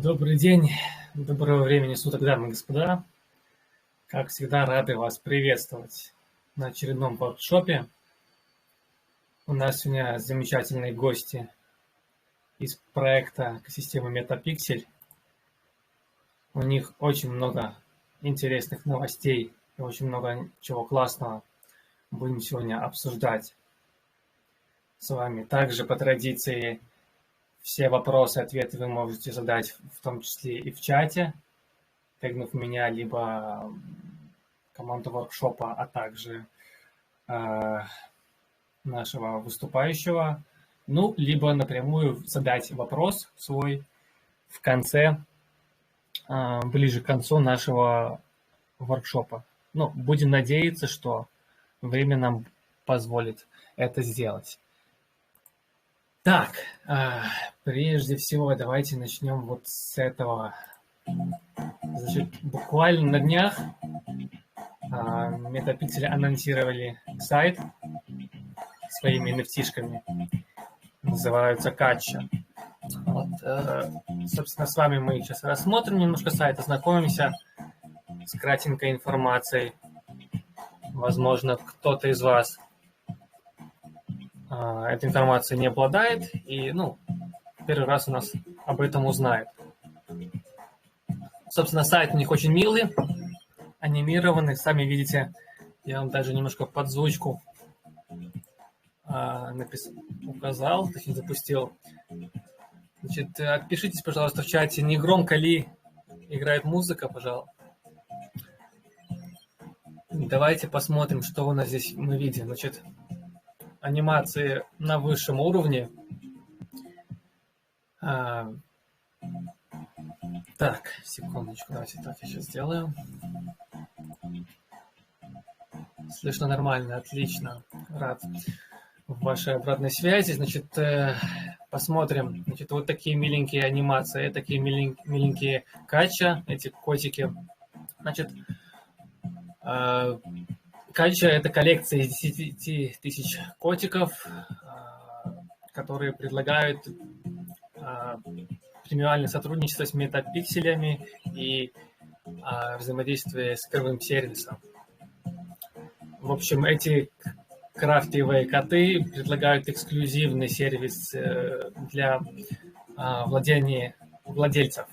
Добрый день, доброго времени суток, дамы и господа. Как всегда, рады вас приветствовать на очередном воркшопе. У нас сегодня замечательные гости из проекта экосистемы Metapixel. У них очень много интересных новостей и очень много чего классного будем сегодня обсуждать с вами. Также по традиции все вопросы, ответы вы можете задать в том числе и в чате, тегнув меня, либо команду воркшопа, а также нашего выступающего, либо напрямую задать вопрос свой в конце, ближе к концу нашего воркшопа. Будем надеяться, что время нам позволит это сделать. Так, прежде всего, давайте начнем вот с этого. Значит, буквально на днях Metapixel анонсировали сайт своими NFT-шками. Называются Кача. Собственно, с вами мы сейчас рассмотрим немножко сайт, ознакомимся с кратенькой информацией. Возможно, кто-то из вас этой информацией не обладает и, первый раз у нас об этом узнает. Собственно, сайт у них очень милый, анимированный. Сами видите, я вам даже немножко подзвучку указал, точнее запустил. Значит, отпишитесь, пожалуйста, в чате, не громко ли играет музыка, пожалуйста. Давайте посмотрим, что у нас здесь мы видим. Значит, анимации на высшем уровне. Так, секундочку, давайте так я сейчас сделаю. Слышно нормально, отлично. Рад вашей обратной связи. Значит, посмотрим. Значит, вот такие миленькие анимации, такие миленькие кача, эти котики. Значит, кача — это коллекция из 10 тысяч котиков, которые предлагают премиальное сотрудничество с метапикселями и взаимодействие с игровым сервисом. В общем, эти крафтовые коты предлагают эксклюзивный сервис для владельцев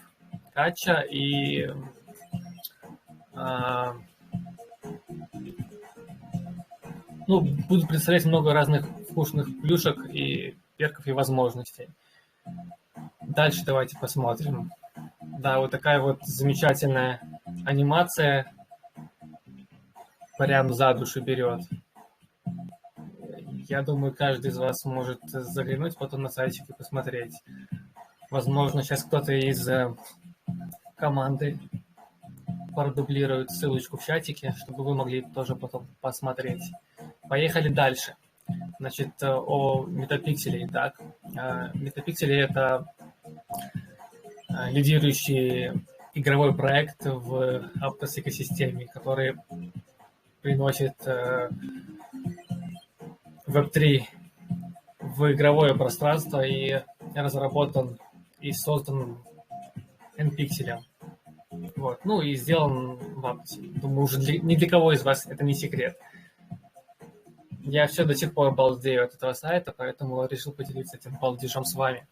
кача и будут представлять много разных вкусных плюшек и перков и возможностей. Дальше давайте посмотрим. Да, вот такая вот замечательная анимация прям за душу берет. Я думаю, каждый из вас может заглянуть потом на сайтик и посмотреть. Возможно, сейчас кто-то из команды продублирует ссылочку в чатике, чтобы вы могли тоже потом посмотреть. Поехали дальше. Значит, о Metapixel. Итак, Metapixel — это лидирующий игровой проект в Aptos экосистеме, который приносит Web3 в игровое пространство и разработан и создан NPixel. Вот. И сделан в Aptos. Думаю, уже ни для кого из вас это не секрет. Я все до сих пор балдею от этого сайта, поэтому решил поделиться этим балдежом с вами.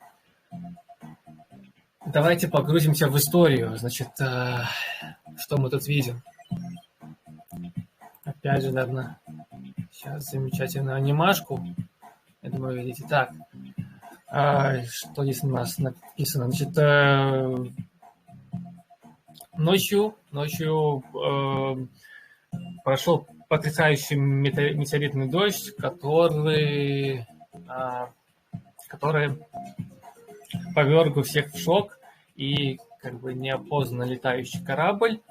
Давайте погрузимся в историю. Значит, что мы тут видим? Опять же, наверное, сейчас замечательную анимашку. Я думаю, видите. Так, что здесь у нас написано? Значит, ночью прошел потрясающий метеоритный дождь, который поверг у всех в шок, и неопознанно летающий корабль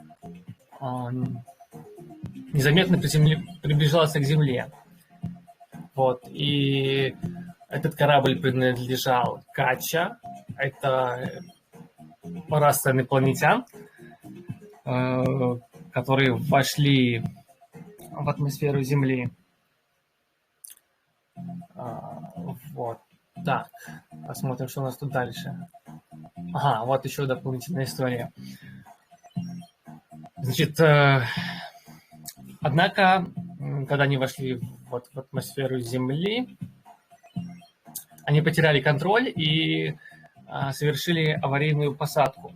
незаметно приближался к Земле. Вот, и этот корабль принадлежал Кача, это раса инопланетян, которые вошли в атмосферу Земли. Вот. Так, посмотрим, что у нас тут дальше. Ага, вот еще дополнительная история. Значит, однако, когда они вошли вот в атмосферу Земли, они потеряли контроль и совершили аварийную посадку.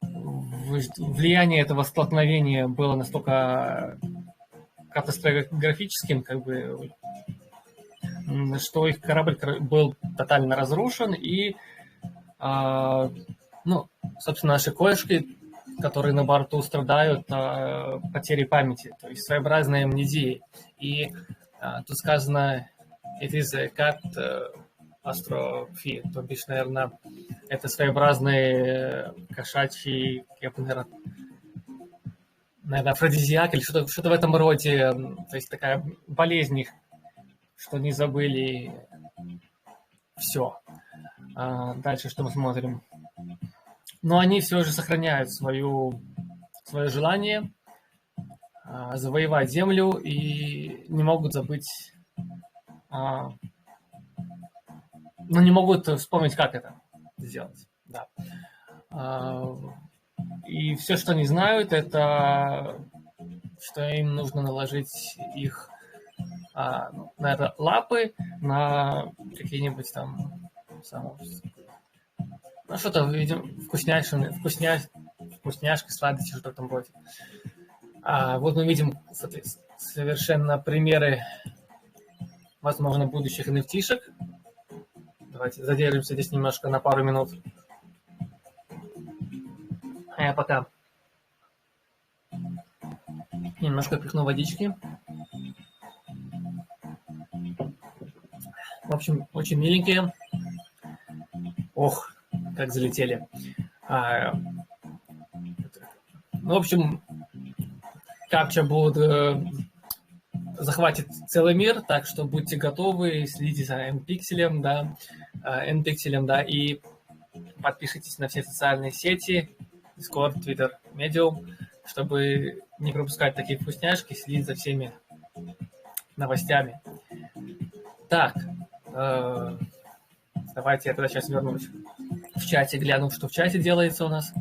Влияние этого столкновения было настолько катастрофическим, как бы, что их корабль был тотально разрушен, и, ну, собственно, наши кошки, которые на борту страдают потерей памяти, то есть своеобразной амнезией. И тут сказано it is a cat astrophy, то бишь, наверное, это своеобразный кошачий, я бы, наверное, афродизиак или что-то в этом роде, то есть такая болезнь их, что не забыли все. Дальше что мы смотрим? Но они все же сохраняют свое желание завоевать Землю и не могут забыть, но не могут вспомнить, как это сделать. Да. И все, что они знают, это что им нужно наложить их на это лапы, на какие-нибудь там ну, что-то, видимо, вкусняшки, сладости, что-то в этом роде. Вот мы видим совершенно примеры, возможно, будущих NFT-шек. Давайте задержимся здесь немножко на пару минут. А я пока немножко пихну водички. В общем, очень миленькие. Ох, как залетели. В общем, капча захватит целый мир, так что будьте готовы, следите за Metapixel, да, и подпишитесь на все социальные сети, Discord, Twitter, Medium, чтобы не пропускать такие вкусняшки, следить за всеми новостями. Так, давайте я тогда сейчас вернусь в чате, гляну, что в чате делается у нас.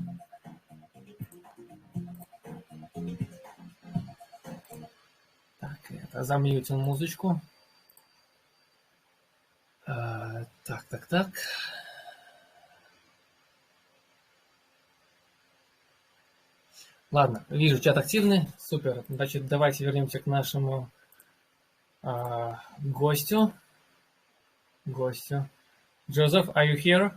Так, это замьютил музычку. Так. Ладно, вижу, чат активный. Супер. Значит, давайте вернемся к нашему гостю. Joseph, are you here?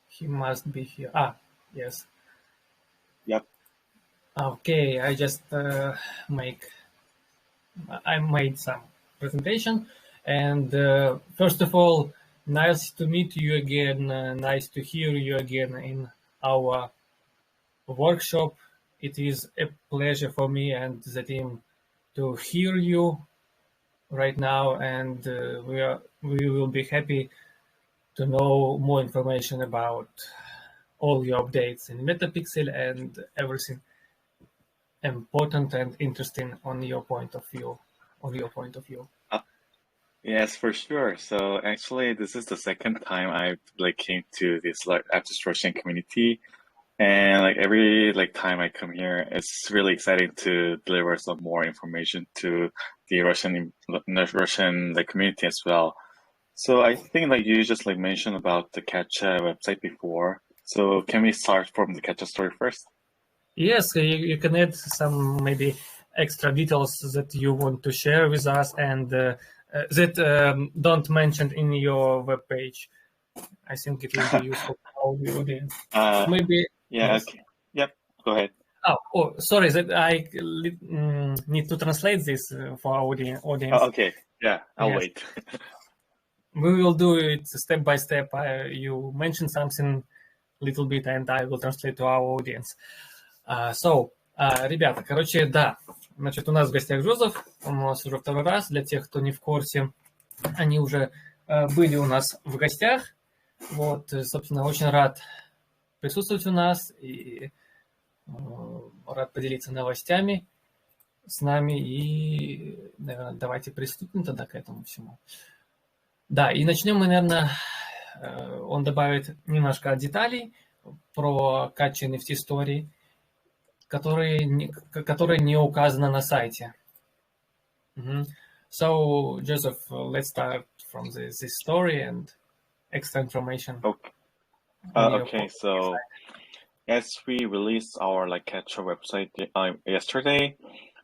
He must be here. Yes. Yep. Okay, I made some presentation, and first of all, nice to meet you again. Nice to hear you again in our workshop. It is a pleasure for me and the team to hear you right now, and we will be happy to know more information about all your updates in Metapixel and everything important and interesting on your point of view. Yes, for sure. So actually, this is the second time I came to this Aptos Russian community, and every time I come here, it's really exciting to deliver some more information to the Russian community as well. So I think you just mentioned about the Catcha website before. So can we start from the Catcha story first? Yes, you can add some maybe extra details that you want to share with us and that don't mention in your web page. I think it will be useful for our audience. Maybe. Yeah. Yes. Okay. Yep. Go ahead. Oh, sorry. That I need to translate this for our audience. Okay. Yeah, I'll wait. We will do it step by step. You mentioned something a little bit, and I will translate to our audience. Ребята, короче, да. Значит, у нас в гостях Джозеф. Он у нас уже второй раз. Для тех, кто не в курсе, они уже были у нас в гостях. Вот, собственно, очень рад присутствовать у нас и рад поделиться новостями с нами. И, наверное, давайте приступим тогда к этому всему. Да, и начнем мы, наверное, он добавит немножко деталей про Catch NFT Story, которые не указаны на сайте. So, Joseph, let's start from this story and extra information. Okay. On your Okay. So as we released our like catcher website yesterday,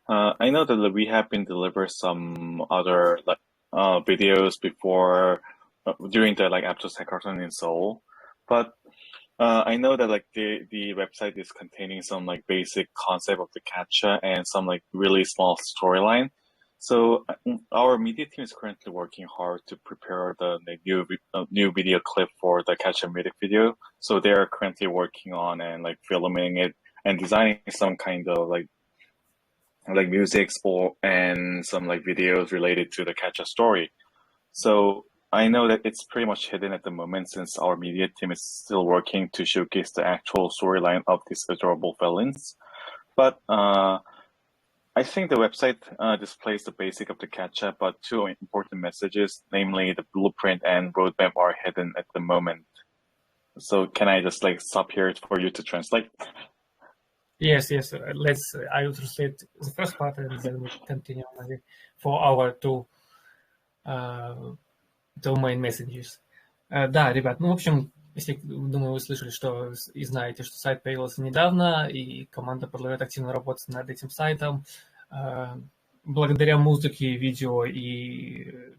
I know that we have been delivered some other like videos before during the like Aptos hackathon in Seoul, but I know that like the website is containing some like basic concept of the catcher and some like really small storyline. So our media team is currently working hard to prepare the new video clip for the catcher music video. So they are currently working on and like filming it and designing some kind of like music and some like videos related to the catcher story. So I know that it's pretty much hidden at the moment since our media team is still working to showcase the actual storyline of these adorable villains. But I think the website displays the basic of the catch-up, but two important messages, namely the blueprint and roadmap, are hidden at the moment. So can I just like stop here for you to translate? Yes. I will translate the first part and then we continue for our two main messages. Да, ребят, ну, в общем, если, думаю, вы слышали, что и знаете, что сайт появился недавно, и команда продолжает активно работать над этим сайтом. Благодаря музыке, видео и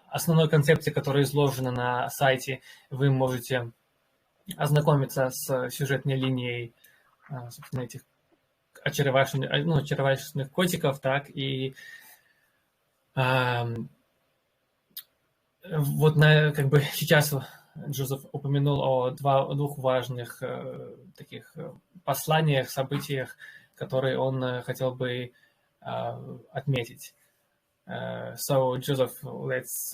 основной концепции, которая изложена на сайте, вы можете ознакомиться с сюжетной линией, собственно, этих очаровательных котиков, так, и вот как бы сейчас Джозеф упомянул о двух важных таких посланиях, событиях, которые он хотел бы отметить. So, Joseph, let's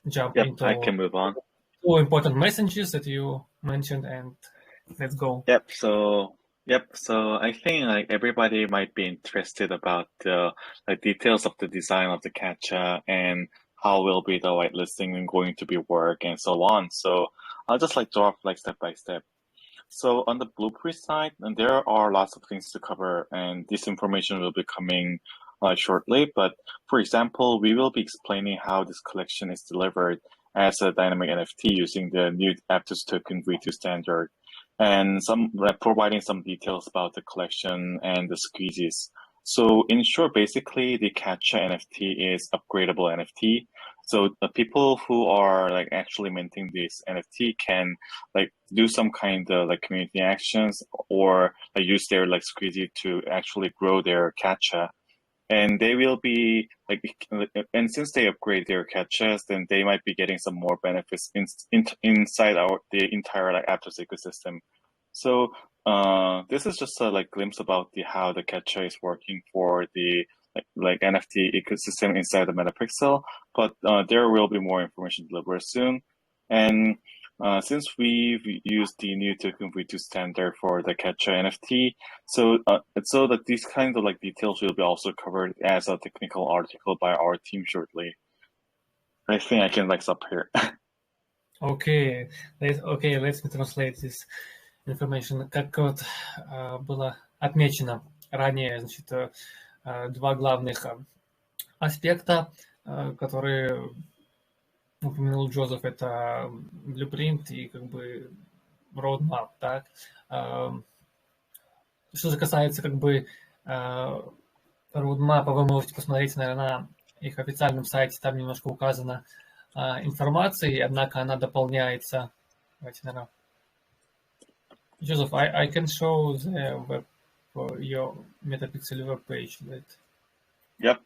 jump into I can move on. two important messages that you mentioned, and let's go. So I think like everybody might be interested about the like details of the design of the catcher and how will be the whitelisting going to be work and so on. So I'll just like drop like step by step. So on the blueprint side, and there are lots of things to cover, and this information will be coming shortly. But for example, we will be explaining how this collection is delivered as a dynamic NFT using the new Aptos token V2 standard, and some providing some details about the collection and the squeezees. So in short, basically, the Catcha NFT is upgradable NFT. So the people who are like actually minting this NFT can like do some kind of like community actions or like, use their like squeezy to actually grow their Catcha. And they will be like, and since they upgrade their catches, then they might be getting some more benefits inside the entire like Aptos ecosystem. So this is just a like glimpse about how the catcher is working for the like NFT ecosystem inside the Metapixel. But there will be more information delivered soon. And since we've used the new token V2 standard for the catcher NFT, so that these kinds of like details will be also covered as a technical article by our team shortly. I think I can like stop here. Okay, let's translate this information. Как вот было отмечено ранее, значит, два главных аспекта, которые упомянул Джозеф, это blueprint и как бы roadmap, так. Что же касается как бы roadmap, вы можете посмотреть, наверное, на их официальном сайте, там немножко указана информация, однако она дополняется. Давайте, наверное. Joseph, I can show the your Metapixel web page. Yep.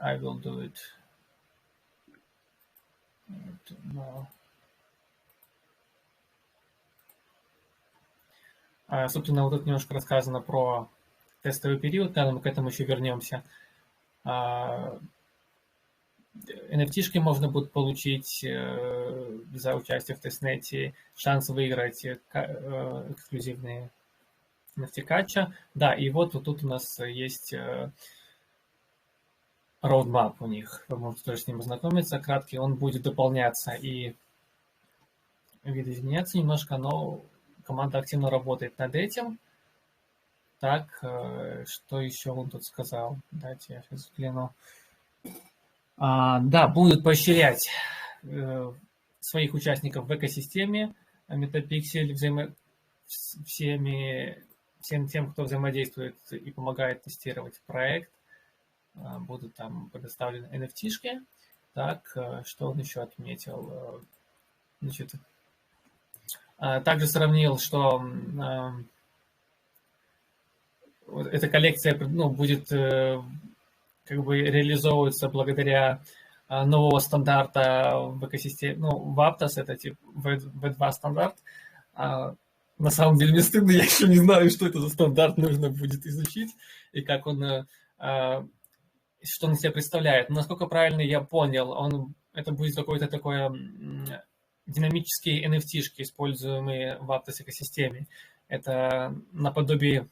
I will do it. No. Собственно, вот тут немножко рассказано про тестовый период, когда мы к этому еще вернемся. NFT-шки можно будет получить за участие в тестнете, шанс выиграть эксклюзивные NFT-кача. Да, и вот тут у нас есть roadmap у них. Вы можете тоже с ним ознакомиться. Краткий, он будет дополняться и видоизменяться немножко, но команда активно работает над этим. Так, что еще он тут сказал? Дайте я сейчас взгляну. Да, будут поощрять своих участников в экосистеме Metapixel, всем тем, кто взаимодействует и помогает тестировать проект. Будут там предоставлены NFT-шки. Так, что он еще отметил? Значит, также сравнил, что эта коллекция будет как бы реализовываться благодаря нового стандарта в экосистеме. В Aptos это типа V2 стандарт. На самом деле мне стыдно, я еще не знаю, что это за стандарт, нужно будет изучить и как он, что он из себя представляет. Но насколько правильно я понял, это будет какой-то такой динамические NFT-шки, используемые в Aptos экосистеме. Это наподобие,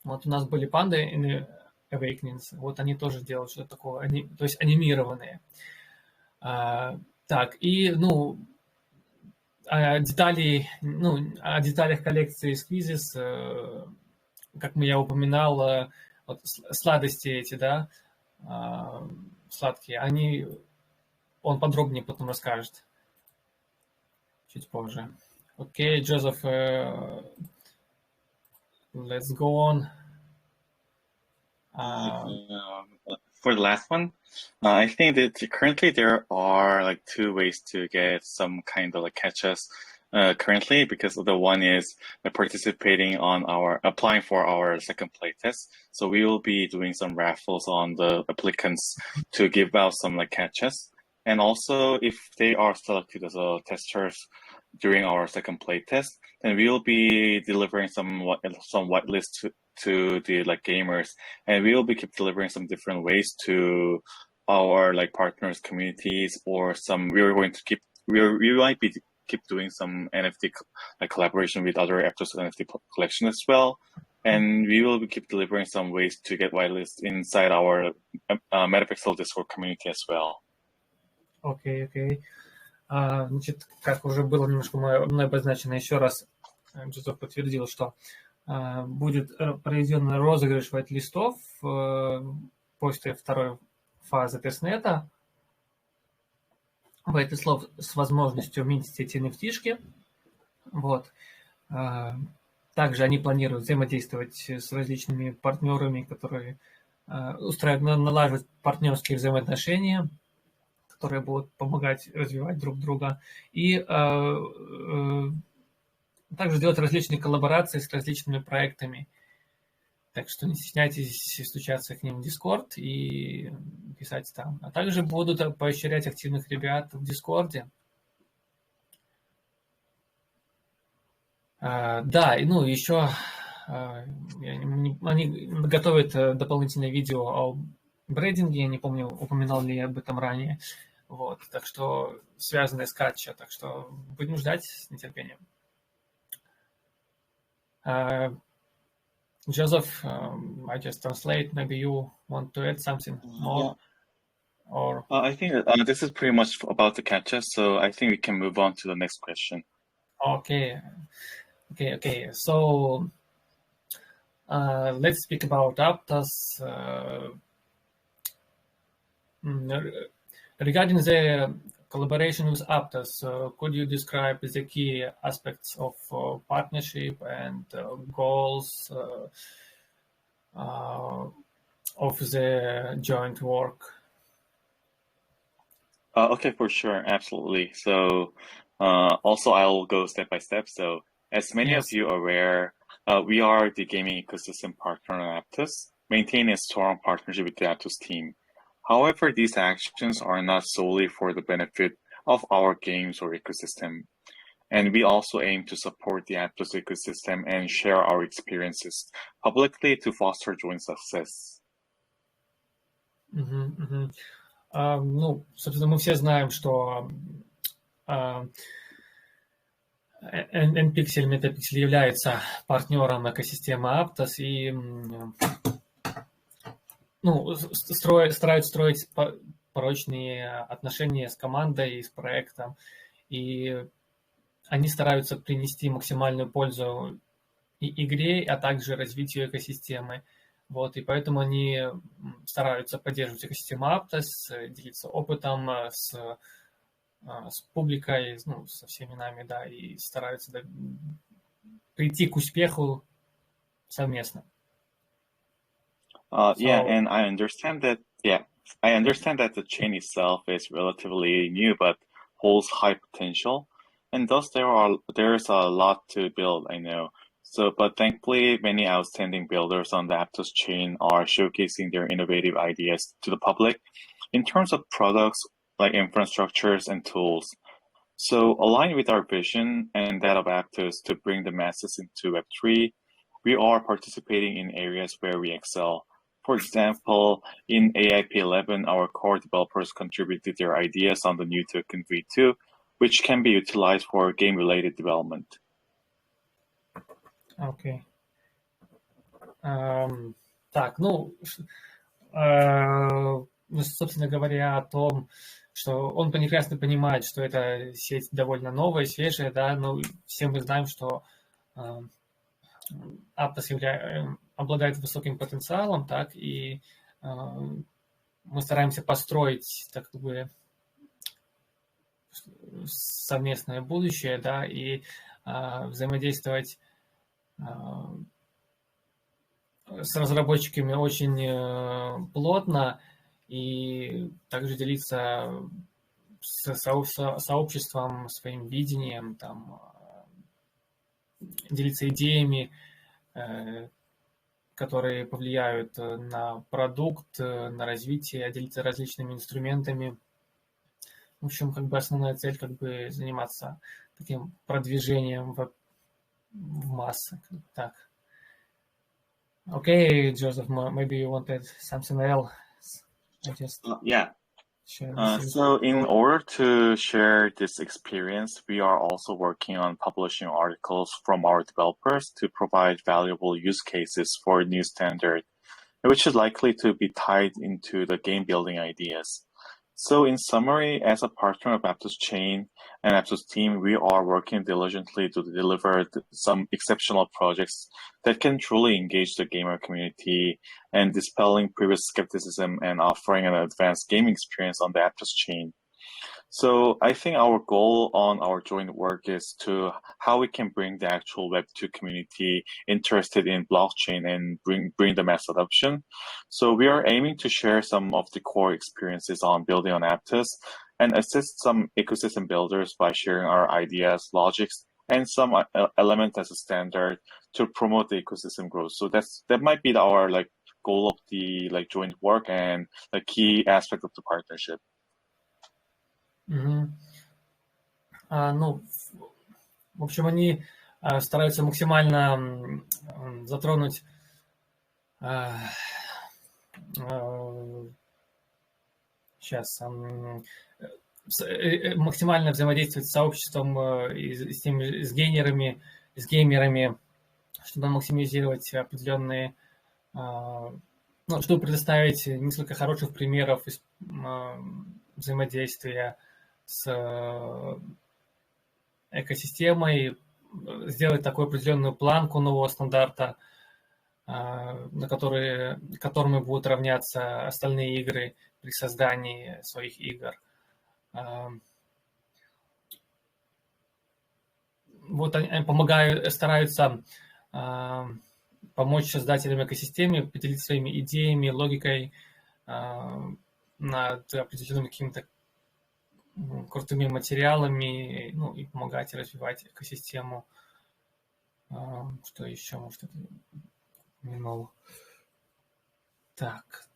вот у нас были панды Awakenings, вот они тоже делают что-то такое, то есть анимированные. Так, и, о деталях коллекции Squeezes, как я упоминал, вот сладости эти, да, сладкие, он подробнее потом расскажет чуть позже. Окей, Джозеф, let's go on. For the last one, I think that currently there are like two ways to get some kind of like catches currently, because the one is participating on applying for our second playtest. So we will be doing some raffles on the applicants to give out some like catches. And also if they are selected as testers during our second playtest, then we will be delivering some whitelist to the like gamers, and we will be keep delivering some different ways to our like partners communities, or we might be keep doing some NFT like collaboration with other Aptos NFT collection as well, and we will be keep delivering some ways to get whitelist inside our Metapixel Discord community as well. Окей. Значит, как уже было немножко мной обозначено, еще раз Джозеф подтвердил, что будет проведен розыгрыш white-листов после второй фазы тестнета. White-листов с возможностью минтить эти NFT-шки. Вот. Также они планируют взаимодействовать с различными партнерами, которые налаживать партнерские взаимоотношения, которые будут помогать развивать друг друга. И также делать различные коллаборации с различными проектами. Так что не стесняйтесь стучаться к ним в Discord и писать там. А также будут поощрять активных ребят в Discord. Да, еще они готовят дополнительное видео о брейдинге. Я не помню, упоминал ли я об этом ранее. Вот, так что связанное с катча. Так что будем ждать с нетерпением. Joseph, I just translate. Maybe you want to add something more? Yeah. Or I think this is pretty much about the catches, so I think we can move on to the next question. Okay. So let's speak about Aptos. Regarding the collaboration with Aptos, could you describe the key aspects of partnership and goals of the joint work? Okay, for sure, absolutely. So also I'll go step by step. So as many of you are aware, we are the gaming ecosystem partner on Aptos, maintaining a strong partnership with the Aptos team. However, these actions are not solely for the benefit of our games or ecosystem. And we also aim to support the Aptos ecosystem and share our experiences publicly to foster joint success. Ну, собственно, мы все знаем, что Npixel, Metapixel является партнером экосистемы Aptos и стараются строить прочные отношения с командой и с проектом. И они стараются принести максимальную пользу и игре, а также развитию экосистемы. Вот, и поэтому они стараются поддерживать экосистему Aptos, делиться опытом с публикой, ну, со всеми нами, да, и стараются прийти к успеху совместно. Yeah, and I understand that. Yeah, I understand that the chain itself is relatively new, but holds high potential, and thus there's a lot to build. I know. So, but thankfully, many outstanding builders on the Aptos chain are showcasing their innovative ideas to the public in terms of products like infrastructures and tools. So, aligned with our vision and that of Aptos to bring the masses into Web3, we are participating in areas where we excel. For example, in AIP11, our core developers contributed their ideas on the new token V2, which can be utilized for game-related development. Окей. Так, собственно говоря, о том, что он прекрасно понимает, что эта сеть довольно новая, свежая, да, но все мы знаем, что Aptos обладает высоким потенциалом, так, и мы стараемся построить, так как бы, совместное будущее, да, и взаимодействовать с разработчиками очень плотно и также делиться с сообществом своим видением, там, делиться идеями, которые повлияют на продукт, на развитие, делиться различными инструментами. В общем, как бы основная цель, как бы заниматься таким продвижением в массы. Так. Okay, Joseph, maybe you wanted something else. Yeah. So in order to share this experience, we are also working on publishing articles from our developers to provide valuable use cases for a new standard, which is likely to be tied into the game building ideas. So in summary, as a partner of Aptos Chain and Aptos team, we are working diligently to deliver some exceptional projects that can truly engage the gamer community and dispelling previous skepticism and offering an advanced gaming experience on the Aptos Chain. So I think our goal on our joint work is to how we can bring the actual Web2 community interested in blockchain and bring the mass adoption. So we are aiming to share some of the core experiences on building on Aptos and assist some ecosystem builders by sharing our ideas, logics, and some elements as a standard to promote the ecosystem growth. So that might be our goal of the joint work and the key aspect of the partnership. В общем, они стараются максимально затронуть максимально взаимодействовать с сообществом, с геймерами, чтобы максимизировать определенные, чтобы предоставить несколько хороших примеров взаимодействия с экосистемой, сделать такую определенную планку нового стандарта, к которому будут равняться остальные игры при создании своих игр. Вот они стараются помочь создателям экосистемы поделиться своими идеями, логикой над определенными какими-то крутыми материалами, и помогать развивать экосистему. Что еще, может, это упомянул? Так.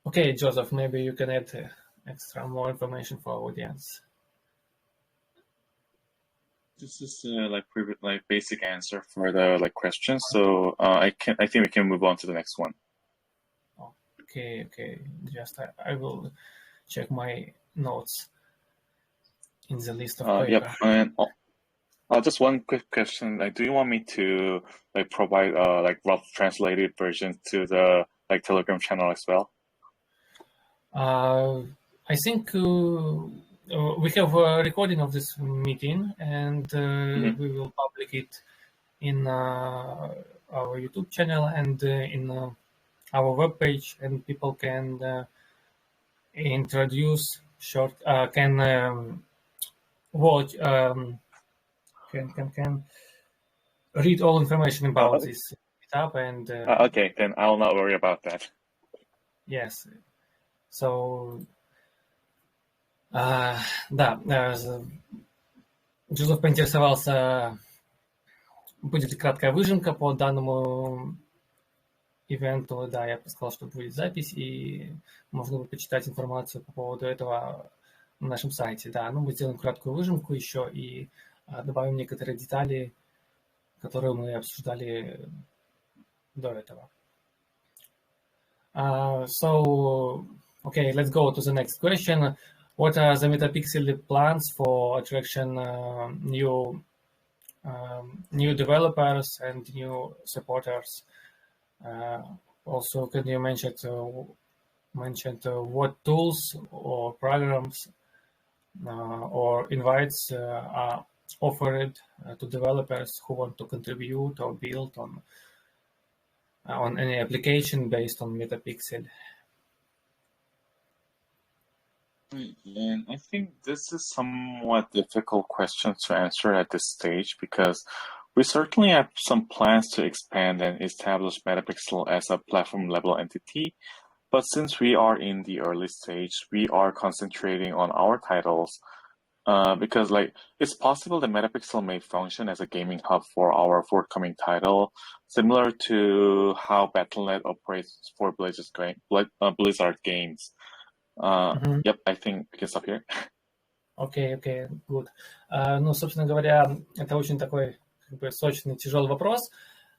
Okay, Joseph, maybe you can add extra more information for our audience. This is like basic answer for the like question. So I think we can move on to the next one. Okay. Just I will check my notes in the list of paper. Yep. And just one quick question. Like, do you want me to like provide like rough translated version to the like Telegram channel as well? I think we have a recording of this meeting, and we will publish it in our YouTube channel and in our webpage, and people can introduce short can watch can read all information about this meetup and Okay, then I'll not worry about that. yes. So да, Джозеф поинтересовался, будет ли краткая выжимка по данному ивенту. Да, я сказал, что будет запись, и можно будет почитать информацию по поводу этого на нашем сайте. Да, ну мы сделаем краткую выжимку еще и добавим некоторые детали, которые мы обсуждали до этого. So, okay, let's go to the next question. What are the Metapixel plans for attraction new developers and new supporters? Also, can you mention what tools or programs or invites are offered to developers who want to contribute or build on any application based on Metapixel? And I think this is somewhat difficult question to answer at this stage because we certainly have some plans to expand and establish Metapixel as a platform level entity. But since we are in the early stage, we are concentrating on our titles because like it's possible that Metapixel may function as a gaming hub for our forthcoming title, similar to how Battle.net operates for Blizzard games. Yep, I think we can stop here. Окей, good. Ну, собственно говоря, это очень такой как бы сочный, тяжелый вопрос.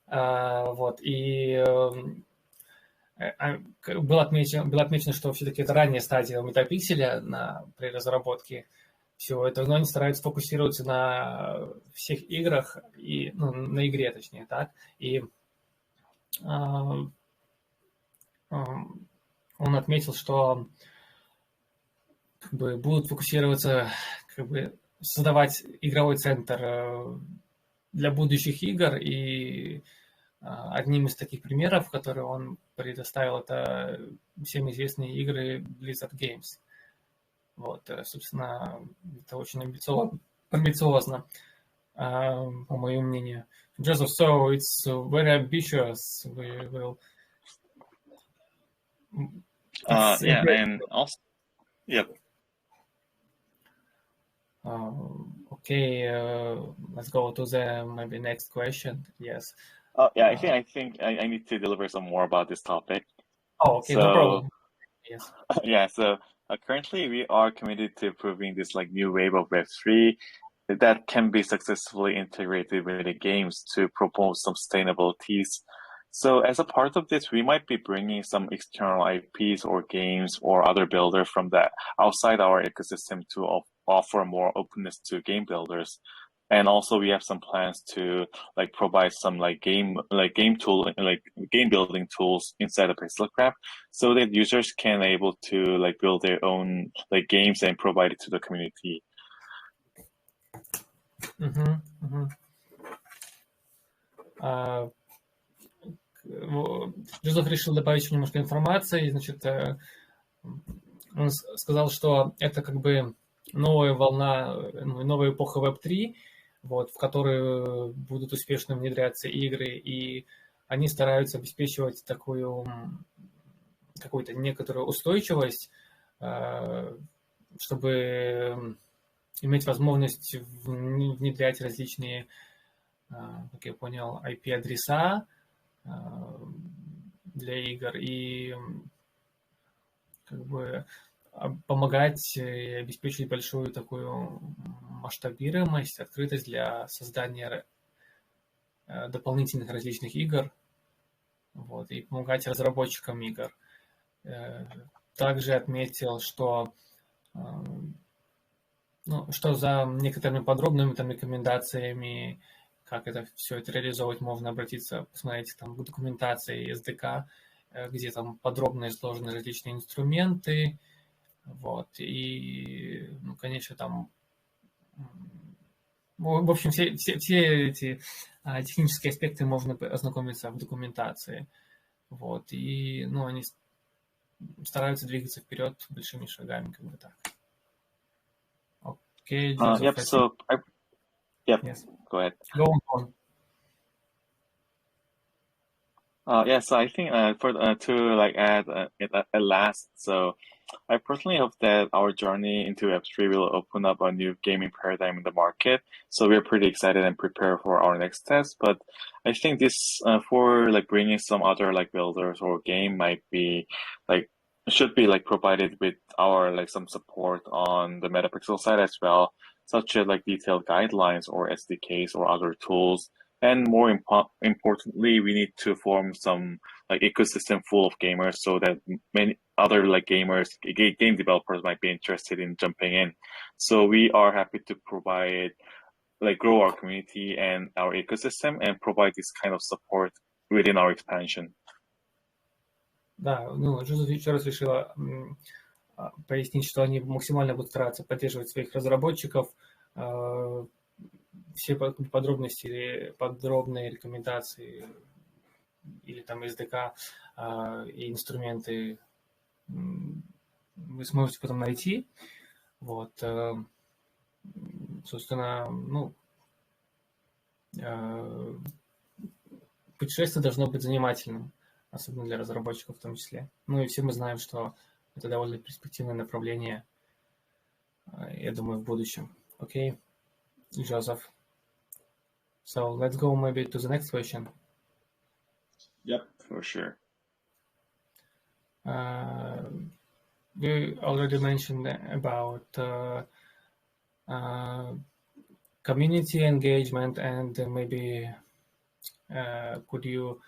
Вот, и было отмечено, что все-таки это ранняя стадия у Metapixel при разработке всего этого, но они стараются фокусироваться на всех играх, и, ну, на игре, точнее, так, и он отметил, что как бы будут фокусироваться, как бы создавать игровой центр для будущих игр, и одним из таких примеров, которые он предоставил, это всем известные игры Blizzard Games. Вот, собственно, это очень амбициозно, по моему мнению. Joseph, so it's very ambitious. We will. Yeah, and also, yep. Okay, let's go to the maybe next question. Yes. Yeah, I think I need to deliver some more about this topic. Oh, okay, no problem. Yes. Yeah, so currently we are committed to improving this like new wave of Web3 that can be successfully integrated with the games to promote some sustainabilities. So as a part of this, we might be bringing some external IPs or games or other builders from the outside our ecosystem to offer more openness to game builders. And also we have some plans to like provide some game building tools inside of Pixelcraft so that users can able to like build their own like games and provide it to the community. Джозеф решил добавить немножко информации. Значит, он сказал, что это как бы новая волна, новая эпоха Web3, вот, в которую будут успешно внедряться игры, и они стараются обеспечивать какую-то некоторую устойчивость, чтобы иметь возможность внедрять различные, как я понял, IP-адреса для игр и как бы помогать и обеспечить большую такую масштабируемость, открытость для создания дополнительных различных игр, вот, и помогать разработчикам игр. Также отметил, что что за некоторыми подробными там рекомендациями, как это все это реализовывать, можно обратиться, посмотреть там в документации SDK, где там подробно изложены различные инструменты, вот, и, конечно, там, в общем, все эти технические аспекты можно ознакомиться в документации, вот, и, они стараются двигаться вперед большими шагами, как бы так. Okay, Joseph, Yes. Go ahead. Go on. So I think to add at last, so I personally hope that our journey into Web3 will open up a new gaming paradigm in the market. So we're pretty excited and prepared for our next steps. But I think this for bringing some other builders or game might be should be provided with our some support on the Metapixel side as well, such as detailed guidelines or SDKs or other tools. And more importantly, we need to form some ecosystem full of gamers so that many other gamers, game developers might be interested in jumping in. So we are happy to provide, grow our community and our ecosystem and provide this kind of support within our expansion. Да, Джозеф еще раз решила пояснить, что они максимально будут стараться поддерживать своих разработчиков, все подробности, подробные рекомендации или там SDK и инструменты вы сможете потом найти. Вот, собственно, путешествие должно быть занимательным, особенно для разработчиков в том числе. И все мы знаем, что это довольно перспективное направление, я думаю, в будущем. Окей, Joseph. So let's go maybe to the next question. Yep, for sure. We already mentioned about community engagement, and maybe could you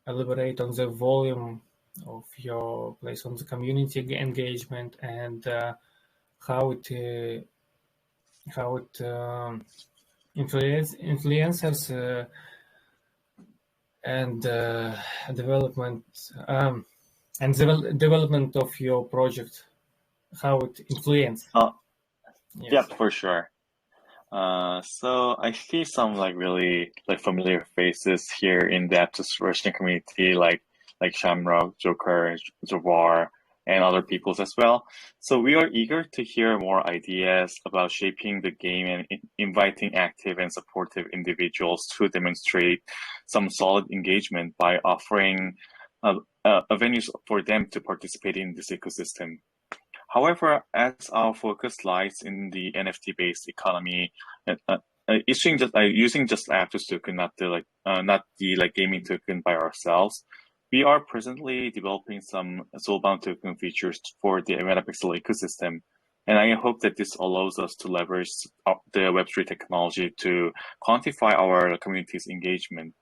elaborate on the volume of your place on the community engagement and how it influencers and development and development of your project, how it influenced? Yes. Yeah, for sure. So I see some really familiar faces here in the Aptos Russian community, like Shamrock, Joker, Zavar, and other peoples as well. So we are eager to hear more ideas about shaping the game and inviting active and supportive individuals to demonstrate some solid engagement by offering a venue for them to participate in this ecosystem. However, as our focus lies in the NFT-based economy, using just Aptos token, not the gaming token by ourselves, we are presently developing some soulbound token features for the Metapixel ecosystem, and I hope that this allows us to leverage the Web3 technology to quantify our community's engagement.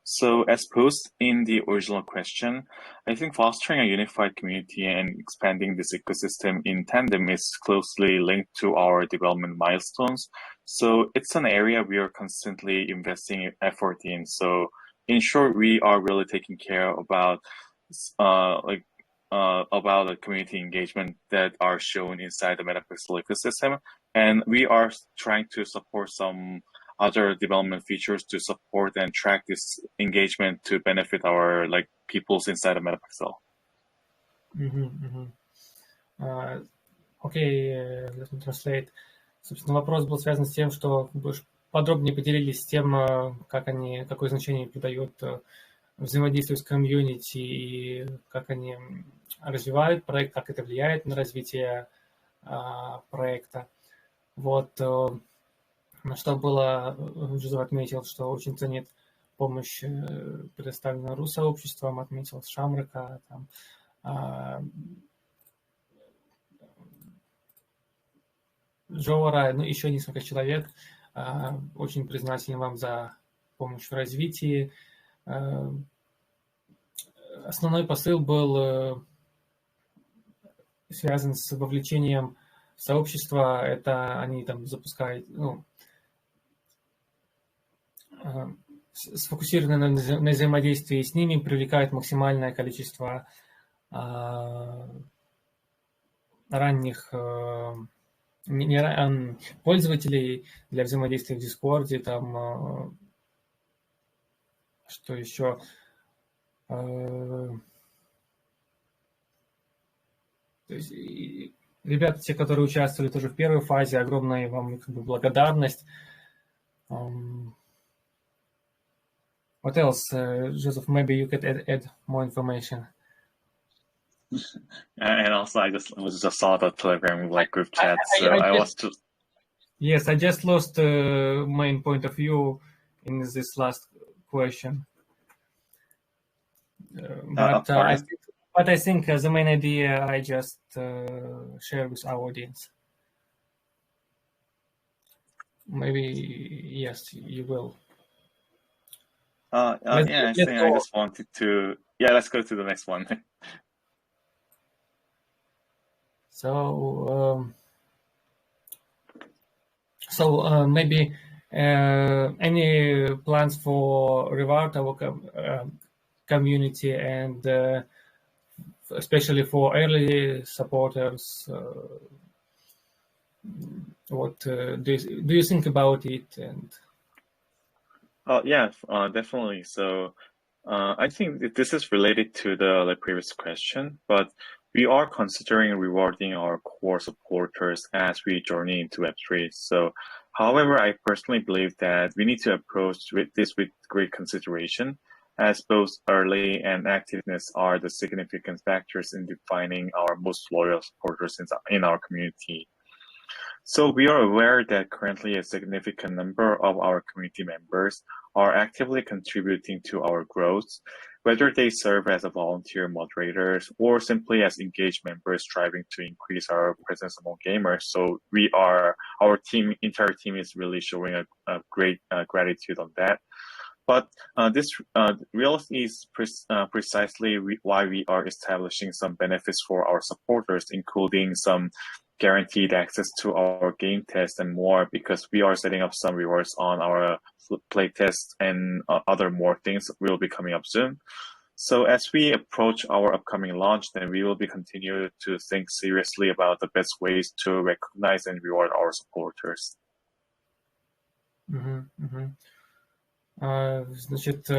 So as posed in the original question, I think fostering a unified community and expanding this ecosystem in tandem is closely linked to our development milestones. So it's an area we are constantly investing effort in. So in short, we are really taking care about the community engagement that are shown inside the Metapixel ecosystem, and we are trying to support some other development features to support and track this engagement to benefit our peoples inside of Metapixel. Окей, let me translate. Собственно, вопрос был связан с тем, что подробнее поделились тем, какое значение придают взаимодействию с комьюнити и как они развивают проект, как это влияет на развитие проекта. Вот, на что было, Джозеф отметил, что очень ценит помощь, предоставленную РУ-сообществом, отметил Шамрака, Жора, ну, еще несколько человек. Очень признателен вам за помощь в развитии. Основной посыл был связан с вовлечением в сообщество. Это они там запускают, ну, сфокусированы на взаимодействии с ними, привлекают максимальное количество ранних пользователей для взаимодействия в Дискорде, там, что еще, то есть, ребята, те, которые участвовали тоже в первой фазе, огромная вам как бы благодарность. What else, Joseph? Maybe you could add more information. And also, I just saw the Telegram like group chat, so I was just. Yes, I just lost the main point of view in this last question. But I think the main idea I just share with our audience. Maybe yes, you will. Yeah, I just wanted to. Yeah, let's go to the next one. So maybe any plans for reward our community and especially for early supporters? What do you think about it? And yeah, definitely. So I think this is related to the previous question, but we are considering rewarding our core supporters as we journey into Web3. So, however, I personally believe that we need to approach this with great consideration, as both early and activeness are the significant factors in defining our most loyal supporters in our community. So we are aware that currently a significant number of our community members are actively contributing to our growth, whether they serve as a volunteer moderators or simply as engaged members striving to increase our presence among gamers. So our entire team is really showing a great gratitude on that. But this reality is precisely why we are establishing some benefits for our supporters, including some guaranteed access to our game test and more, because we are setting up some rewards on our playtest and other more things will be coming up soon. So as we approach our upcoming launch, then we will be continuing to think seriously about the best ways to recognize and reward our supporters. Значит,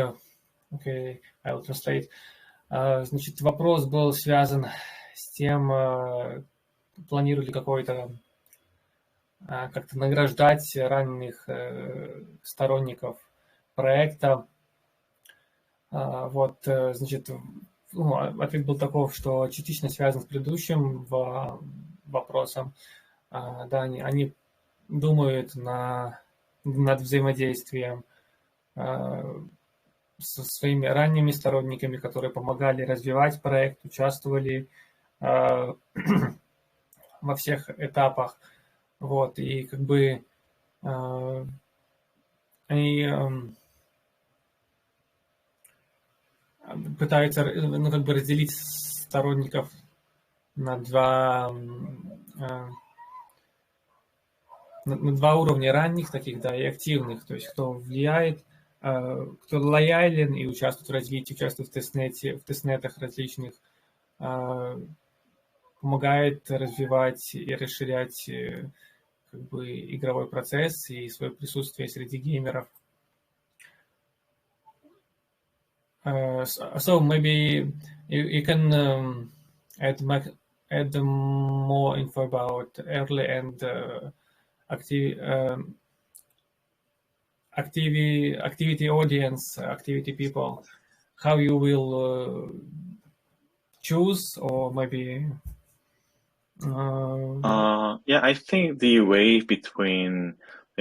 окей, I will translate. Значит, вопрос был связан с тем, планировали как-то награждать ранних сторонников проекта. Вот, значит, ответ был таков, что частично связан с предыдущим вопросом. Да, они думают над взаимодействием со своими ранними сторонниками, которые помогали развивать проект, участвовали во всех этапах, вот, и как бы они пытаются, ну, как бы разделить сторонников на два уровня: ранних таких, да, и активных, то есть кто влияет, кто лоялен и участвует в развитии, участвует в тестнетах различных, помогает развивать и расширять как бы игровой процесс и свое присутствие среди геймеров. So maybe you can add more info about early and activity audience, activity people, how you will choose, or maybe yeah, I think the way between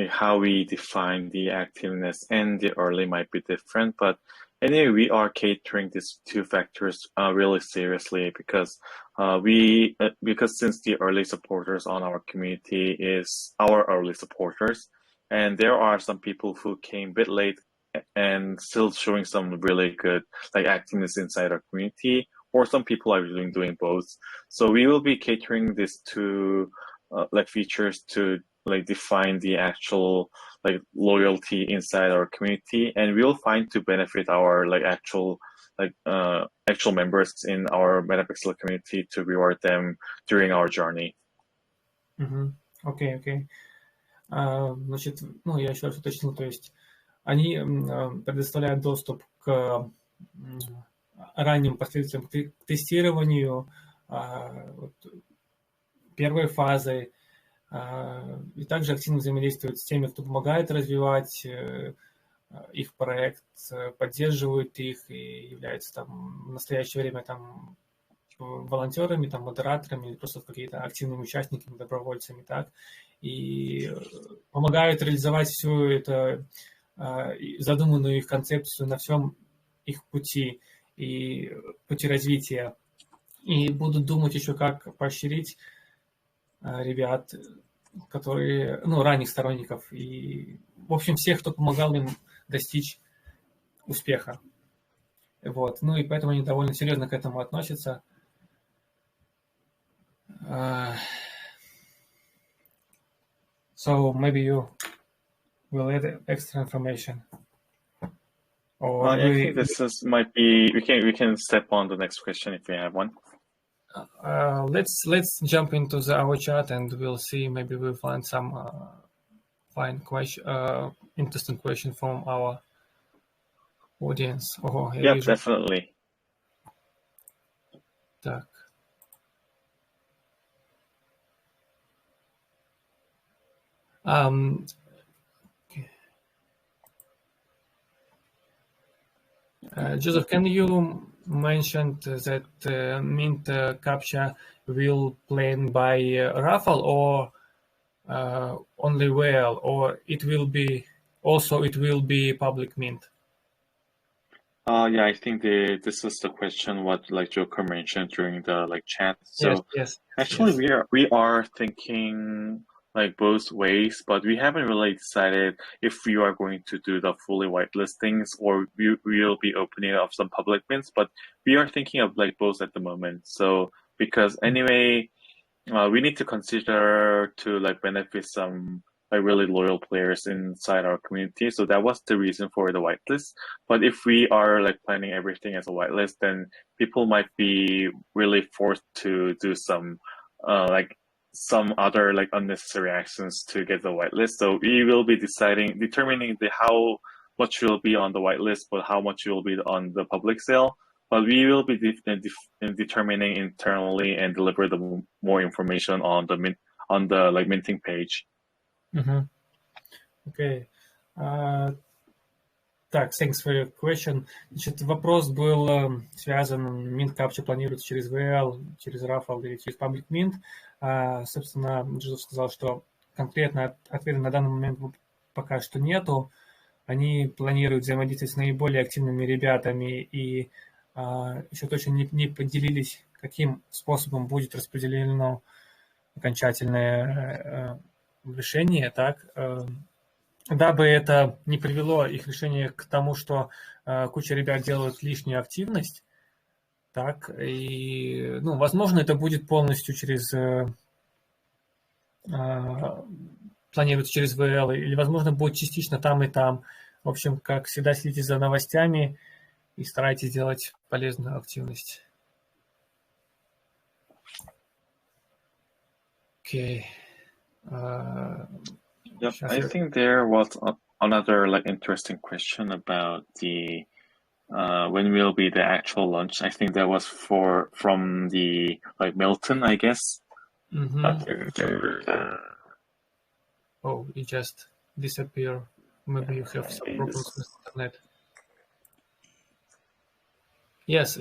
how we define the activeness and the early might be different, but anyway, we are catering these two factors really seriously, because because since the early supporters on our community is our early supporters, and there are some people who came a bit late and still showing some really good like activeness inside our community, or some people are doing both. So we will be catering these two like features to like define the actual like loyalty inside our community, and we'll find to benefit our like actual members in our Metapixel community to reward them during our journey. Окей. Значит, ну, я еще раз уточнил, то есть они предоставляют доступ к ранним последствиям к тестированию вот, первой фазы, и также активно взаимодействуют с теми, кто помогает развивать их проект, поддерживают их и являются там в настоящее время там волонтерами, там, модераторами или просто какие-то активными участниками, добровольцами, так, и помогают реализовать всю эту задуманную их концепцию на всем их пути и пути развития. И будут думать еще, как поощрить ребят, которые, ну, ранних сторонников, и, в общем, всех, кто помогал им достичь успеха. Вот. Ну и поэтому они довольно серьезно к этому относятся. So maybe you will add extra information. Or I think might be we can step on the next question if we have one. Let's jump into our chat and we'll see. Maybe we'll find some interesting question from our audience. Yeah, definitely. Так. Joseph, can you mention that Mint Captcha will plan by raffle or only VL, or it will be public mint? Yeah, I think this is the question what like Joker mentioned during the like chat. So yes. Actually, we are thinking like both ways, but we haven't really decided if we are going to do the fully whitelistings or we will be opening up some public mints. But we are thinking of like both at the moment. So because anyway, we need to consider to like benefit some like really loyal players inside our community. So that was the reason for the whitelist. But if we are like planning everything as a whitelist, then people might be really forced to do some like some other like unnecessary actions to get the whitelist. So we will be determining how much will be on the whitelist, but how much will be on the public sale. But we will be determining internally and deliver the more information on the like minting page. Okay. Так, thanks for your question. Значит, вопрос был связан, Mint Captcha планируется через VL, через Raffle или через Public Mint. Собственно, Джозеф сказал, что конкретно ответа на данный момент пока что нету. Они планируют взаимодействовать с наиболее активными ребятами и еще точно не поделились, каким способом будет распределено окончательное решение, так, дабы это не привело их решение к тому, что куча ребят делают лишнюю активность, так, и, ну, возможно, это будет полностью планируется через VL, или, возможно, будет частично там и там. В общем, как всегда, следите за новостями и старайтесь делать полезную активность. Окей. Yep, I think there was another like interesting question about the when will be the actual launch. I think that was from the like Milton, I guess. Oh, you just disappear. Maybe you have some problems with internet. Yes.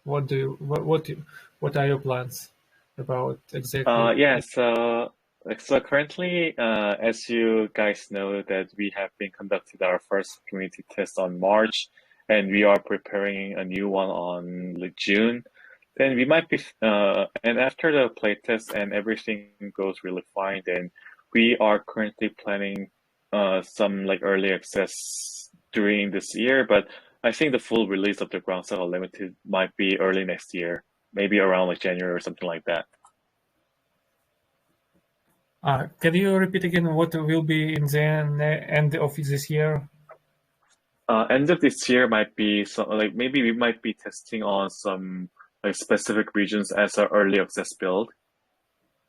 What are your plans about exactly? So currently, as you guys know, that we have been conducting our first community test on March, and we are preparing a new one on like June. then we might be, and after the playtest and everything goes really fine, then we are currently planning some like early access during this year, but I think the full release of the Ground Zero Unlimited might be early next year, maybe around like January or something like that. Can you repeat again what will be in the end of this year? End of this year might be some like maybe we might be testing on some like specific regions as an early access build,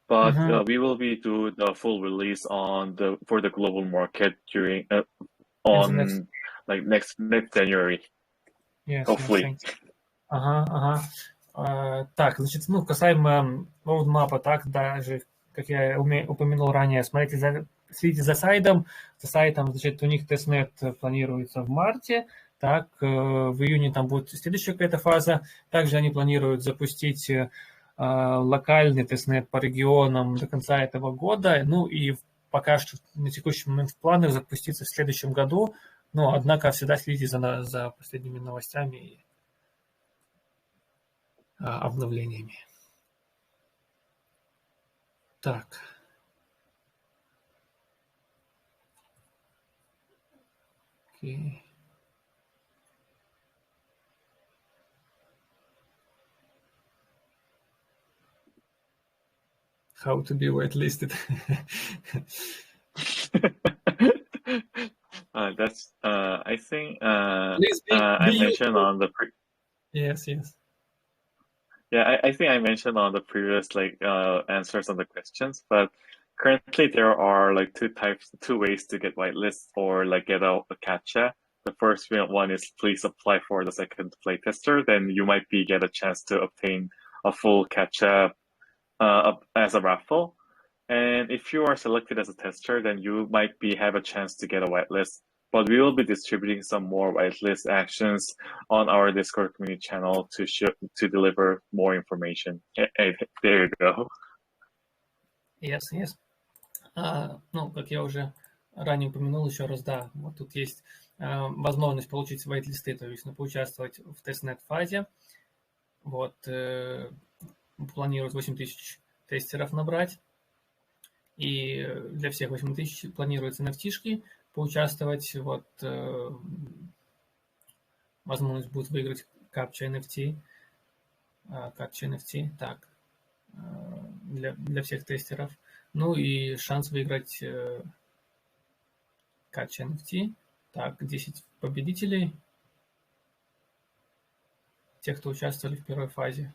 but we will be do the full release for the global market during on like next January. Yes, hopefully. Так, значит, касаемо роудмапа, так, даже, как я упомянул ранее, следите за сайтом. За сайтом, значит, у них тестнет планируется в марте, так, в июне там будет следующая какая-то фаза. Также они планируют запустить локальный тестнет по регионам до конца этого года. Ну и пока что на текущий момент в планах запуститься в следующем году. Но, однако, всегда следите за последними новостями и обновлениями. Так. Окей. How to be whitelisted. That's I think I mentioned on the Yes. Yeah, I think I mentioned on the previous like answers on the questions, but currently there are like two ways to get whitelist or like get a CAPTCHA. The first one is please apply for the second playtester, then you might get a chance to obtain a full CAPTCHA as a raffle. And if you are selected as a tester, then you might have a chance to get a whitelist. But we will be distributing some more whitelist actions on our Discord community channel to deliver more information. There you go. Yes. Ну, как я уже ранее упомянул, еще раз, да, вот тут есть возможность получить whitelist, то есть поучаствовать в тестнет-фазе. Вот, планируют 8000 тестеров набрать. И для всех 8000 планируется NFT-шки поучаствовать. Вот, возможность будет выиграть CAPTCHA NFT, так, для всех тестеров. Ну и шанс выиграть CAPTCHA NFT. Так, 10 победителей. Тех, кто участвовали в первой фазе.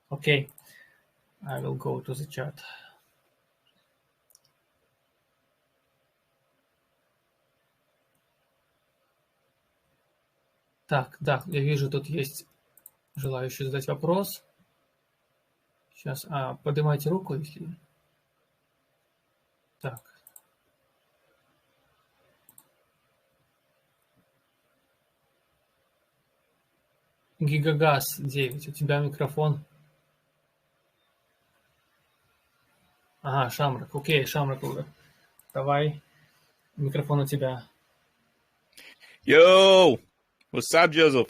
Окей. I will go to the chat. Так, да, я вижу, тут есть желающий задать вопрос. Сейчас, поднимайте руку, если... Так. Гигагаз 9, у тебя микрофон. Ага, Шамрак, окей, Шамрак, давай, микрофон у тебя. Yo, what's up, Joseph?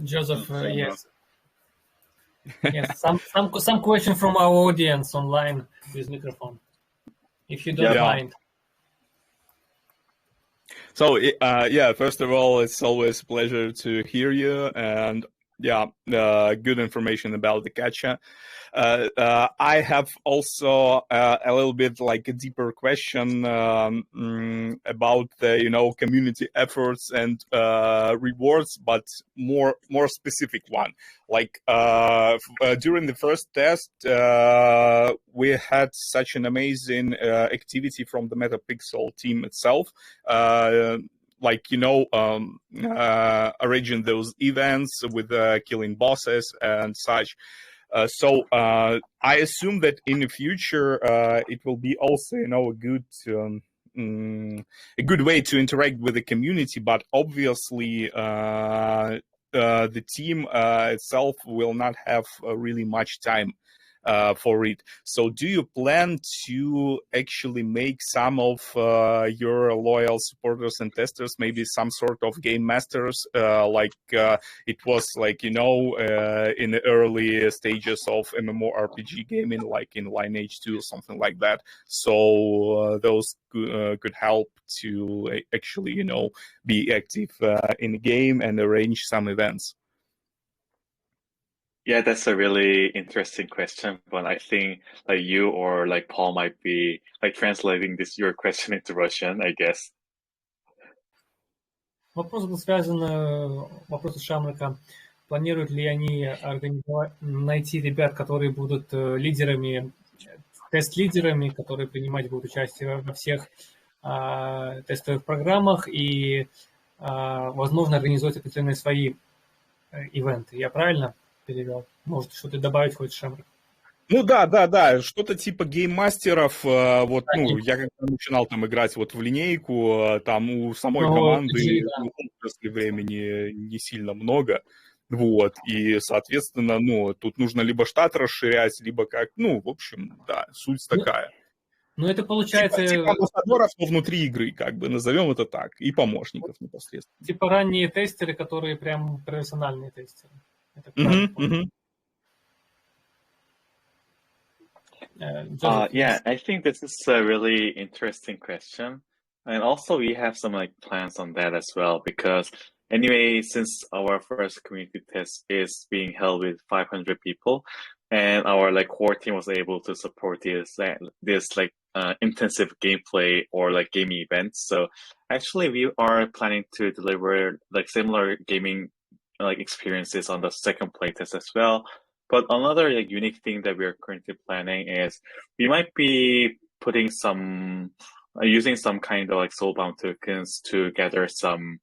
Joseph, yes. Yes, some question from our audience online with microphone, if you don't mind. So, first of all, it's always a pleasure to hear you, and good information about the CAPTCHA. I have also a little bit like a deeper question about the community efforts and rewards, but more specific one. Like during the first test, we had such an amazing activity from the Metapixel team itself. Arranging those events with killing bosses and such. So I assume that in the future it will be also a good way to interact with the community, but obviously the team itself will not have really much time for it. So do you plan to actually make some of your loyal supporters and testers maybe some sort of game masters, like it was like, in the early stages of MMORPG gaming, like in Lineage 2 or something like that? So those could help to actually, be active in the game and arrange some events. Yeah, that's a really interesting question, but I think like you or like Paul might be like translating your question into Russian, I guess. Вопрос был связан, вопрос от Шамрака. Планируют ли они найти ребят, которые будут лидерами, тест-лидерами, которые принимать будут участие во всех тестовых программах и, возможно, организовать определенные свои ивенты. Я правильно перевел? Может, что-то добавить хочешь, Шамрак? Ну да, что-то типа гейммастеров. Вот, я когда начинал там играть вот в линейку, там у самой команды после времени не сильно много. Вот, и, соответственно, тут нужно либо штат расширять, либо как, в общем, да, суть такая. Ну, это получается... Типа амбассадоров внутри игры, как бы, назовем это так, и помощников непосредственно. Типа ранние тестеры, которые прям профессиональные тестеры. Yeah, I think this is a really interesting question. And also we have some like plans on that as well, because anyway, since our first community test is being held with 500 people and our like core team was able to support this like intensive gameplay or like gaming events. So actually we are planning to deliver like similar gaming like experiences on the second playtest as well. But another like unique thing that we are currently planning is we might be putting some using some kind of like soulbound tokens to gather some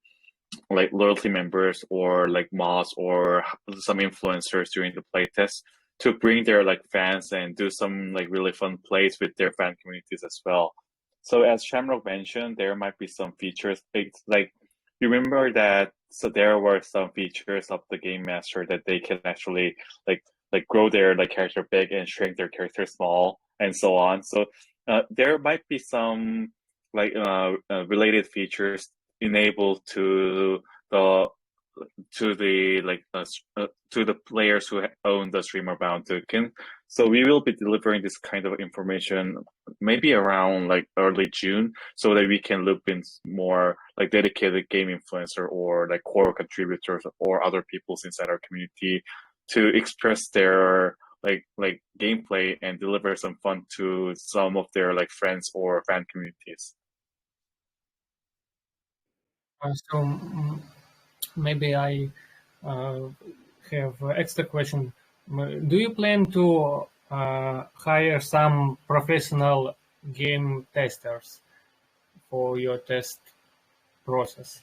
like loyalty members or like mods or some influencers during the playtest to bring their like fans and do some like really fun plays with their fan communities as well. So as Shamrock mentioned, there might be some features like remember that so there were some features of the game master that they can actually like grow their like character big and shrink their character small and so on. So there might be some like related features enabled to the players who own the streamer bound token. So we will be delivering this kind of information maybe around like early June, so that we can loop in more like dedicated game influencer or like core contributors or other people inside our community to express their like gameplay and deliver some fun to some of their like friends or fan communities. So maybe I have an extra question. Do you plan to hire some professional game testers for your test process?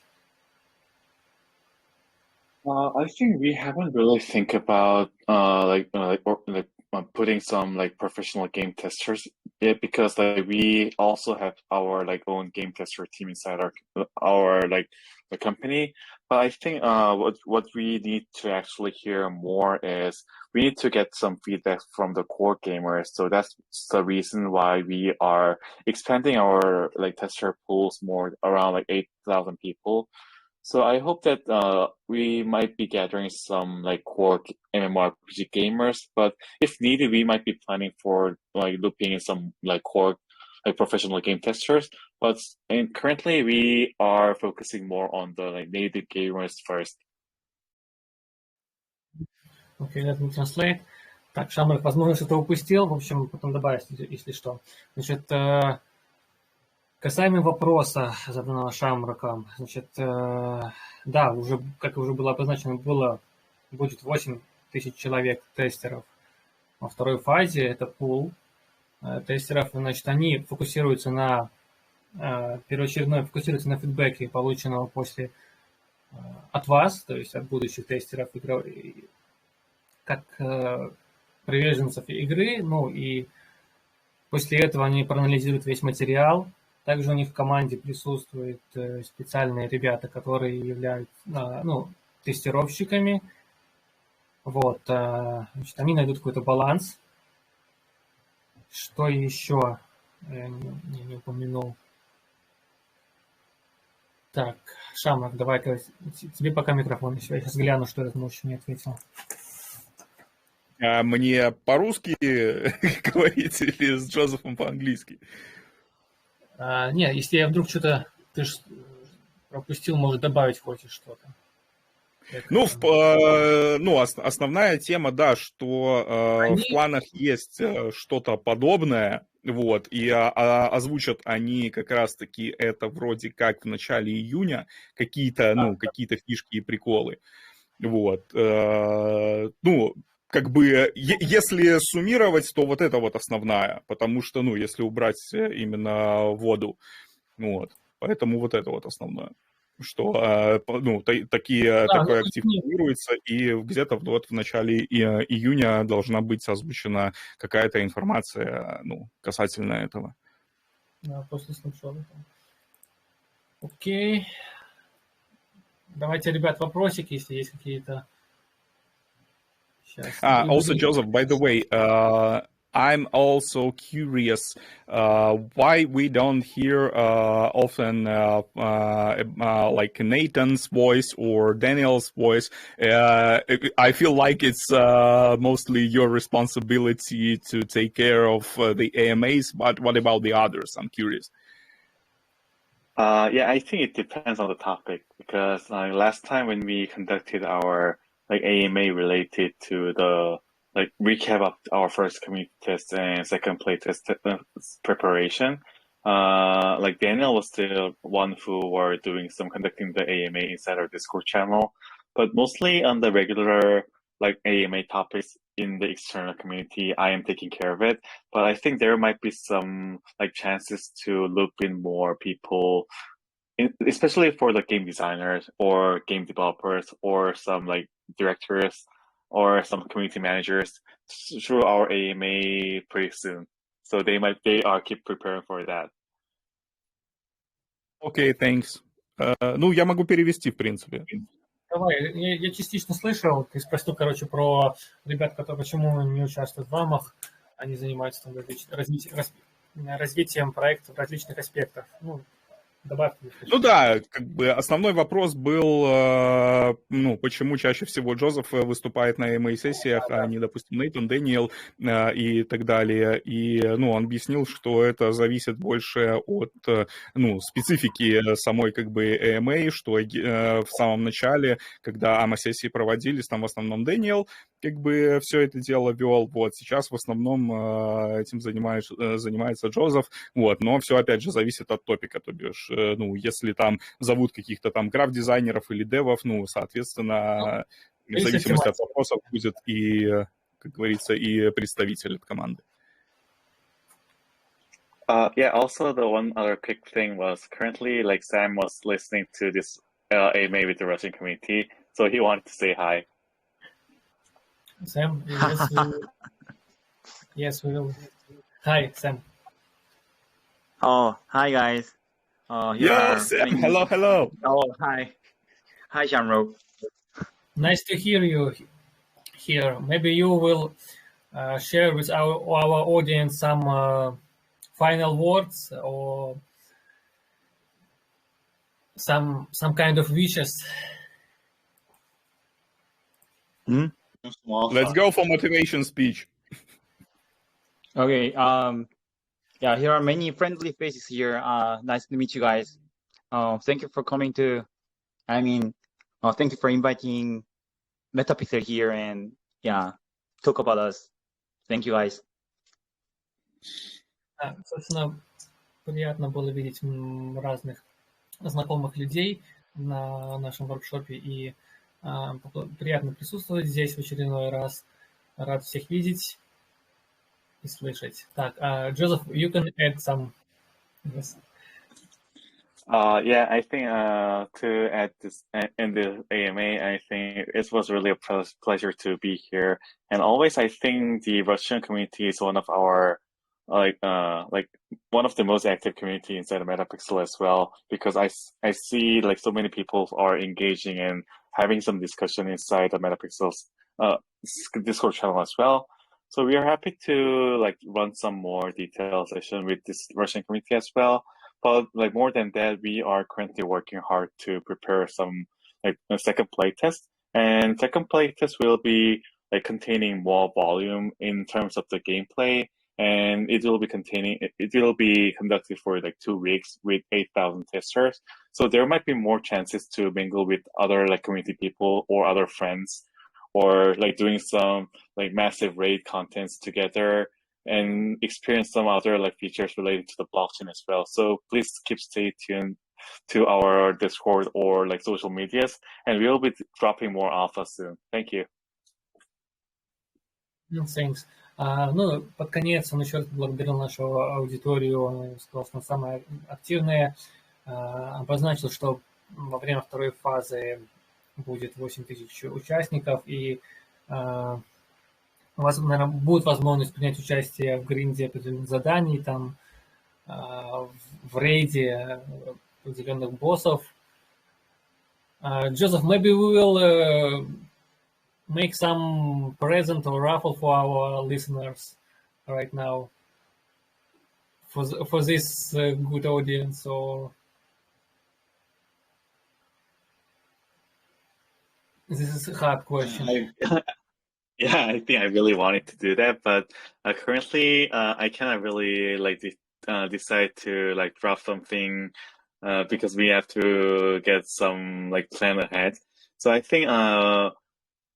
I think we haven't really think about putting some like professional game testers yet, because like we also have our like own game tester team inside our like the company. But I think what we need to actually hear more is we need to get some feedback from the core gamers. So that's the reason why we are expanding our like tester pools more around like 8,000 people. So I hope that we might be gathering some like core MMORPG gamers, but if needed, we might be planning for like looping in some like core like professional game testers. But currently we are focusing more on the like native gamers first. Okay, let me translate. Так, Шамрак, возможно, что-то упустил, в общем, потом добавить, если что. Значит, касаемо вопроса, заданного Шамраком, значит, да, уже, как уже было обозначено, будет 8 тысяч человек тестеров во второй фазе, это пул тестеров, значит, они фокусируются на, первоочередное, фокусируются на фидбэке, полученного от вас, то есть от будущих тестеров, как приверженцев игры, и после этого они проанализируют весь материал. Также у них в команде присутствуют специальные ребята, которые являются тестировщиками. Вот, значит, они найдут какой-то баланс Что еще я не упомянул? Так, Шамар, давай-ка тебе пока микрофон еще. Я сейчас гляну, что этот мужчина не ответил. Мне по-русски говорить или с Джозефом по-английски? Не, если я вдруг что-то ты пропустил, может добавить хочешь что-то. Основная тема, да, что в планах есть что-то подобное, вот, и озвучат они как раз-таки это вроде как в начале июня, какие-то фишки и приколы, вот, как бы, если суммировать, то вот это вот основная, потому что, если убрать именно воду, вот, поэтому вот это вот основное. Что такой актив планируется, и где-то вот в начале июня должна быть озвучена какая-то информация, касательно этого. Да, после снапшота. Окей. Давайте, ребят, вопросики, если есть какие-то. Also, Joseph, by the way, I'm also curious why we don't hear often like Nathan's voice or Daniel's voice. I feel like it's mostly your responsibility to take care of the AMAs, but what about the others? I'm curious. Yeah, I think it depends on the topic, because last time when we conducted our AMA related to the recap of our first community test and second play test preparation, Daniel was the one who were doing some conducting the AMA inside our Discord channel, but mostly on the regular AMA topics in the external community, I am taking care of it. But I think there might be some chances to loop in more people, especially for the game designers or game developers or some directors or some community managers through our AMA pretty soon. So they are keep preparing for that. Okay, thanks. Я могу перевести, в принципе. Давай, я частично слышал, ты спросил, про ребят, которые почему не участвуют в АМах, они занимаются там развитием проекта в различных аспектах. Добавь. Да, как бы основной вопрос был, почему чаще всего Джозеф выступает на AMA-сессиях, а не, допустим, Нейтан, Дэниел и так далее. И, он объяснил, что это зависит больше от, специфики самой, как бы, AMA, что в самом начале, когда AMA-сессии проводились, там в основном Дэниел, как бы, все это дело вел. Вот, сейчас в основном этим занимается Джозеф, вот, но все, опять же, зависит от топика, то бишь, если там зовут каких-то там граф-дизайнеров или девов, соответственно, в зависимости от вопросов будет и, как говорится, и представитель от команды. Yeah, also the one other quick thing was currently Sam was listening to this AMA with the Russian community, so he wanted to say hi. Sam, yes, we will. Hi, Sam. Oh, hi guys. Sam, hello. Oh, hi. Hi, Shamrock. Nice to hear you here. Maybe you will share with our audience some final words or some kind of wishes. Let's go for motivation speech. Okay. Yeah, here are many friendly faces here. Nice to meet you guys. Thank you for coming to. Thank you for inviting Metapixel here and talk about us. Thank you, guys. Собственно, приятно было видеть разных знакомых людей на нашем воркшопе, и приятно присутствовать здесь в очередной раз. Рад всех видеть и слышать. Так, Joseph, you can add some. Yes. Yeah, I think to add this in the AMA, I think it was really a pleasure to be here. And always, I think the Russian community is one of our one of the most active community inside of Metapixel as well, because I see so many people are engaging and having some discussion inside the Metapixel's Discord channel as well. So we are happy to like run some more detailed session with this Russian community as well. But like more than that, we are currently working hard to prepare some like a second playtest. And second playtest will be like containing more volume in terms of the gameplay. And it will be conducted for like 2 weeks with 8,000 testers. So there might be more chances to mingle with other like community people or other friends, or like doing some like massive raid contents together and experience some other like features related to the blockchain as well. So please stay tuned to our Discord or like social medias, and we will be dropping more alpha soon. Thank you. Thanks. Ну, под конец он еще раз поблагодарил нашу аудиторию, он сказал, что он самая активная, обозначил, что во время второй фазы будет 8000 участников, и у вас, наверное, будет возможность принять участие в гринде определенных заданий, там, в рейде определенных боссов. Joseph, maybe we will make some present or raffle for our listeners right now for this good audience, or this is a hard question. Yeah, I think I really wanted to do that, but currently I cannot really like decide to like drop something because we have to get some like plan ahead. So I think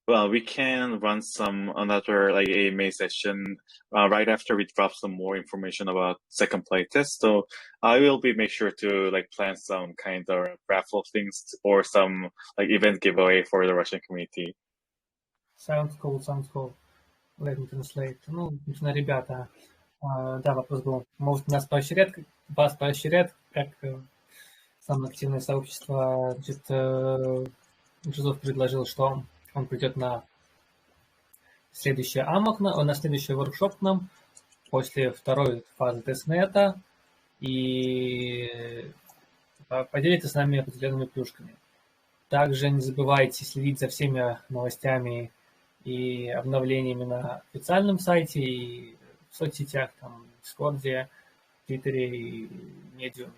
well, we can run another like AMA session right after we drop some more information about second playtest. So I will make sure to like plan some kind of raffle things or some like event giveaway for the Russian community. Sounds cool. Let me translate. Ну, собственно, ребята, да, вопрос был, может, вас поощрят, как самое активное сообщество. Значит, Джозеф предложил, что он придет на следующий амок, на следующий воркшоп к нам после второй фазы тестнета и поделиться с нами определенными плюшками. Также не забывайте следить за всеми новостями и обновлениями на официальном сайте и в соцсетях, там, в Дискорде, Твиттере и Медиуме.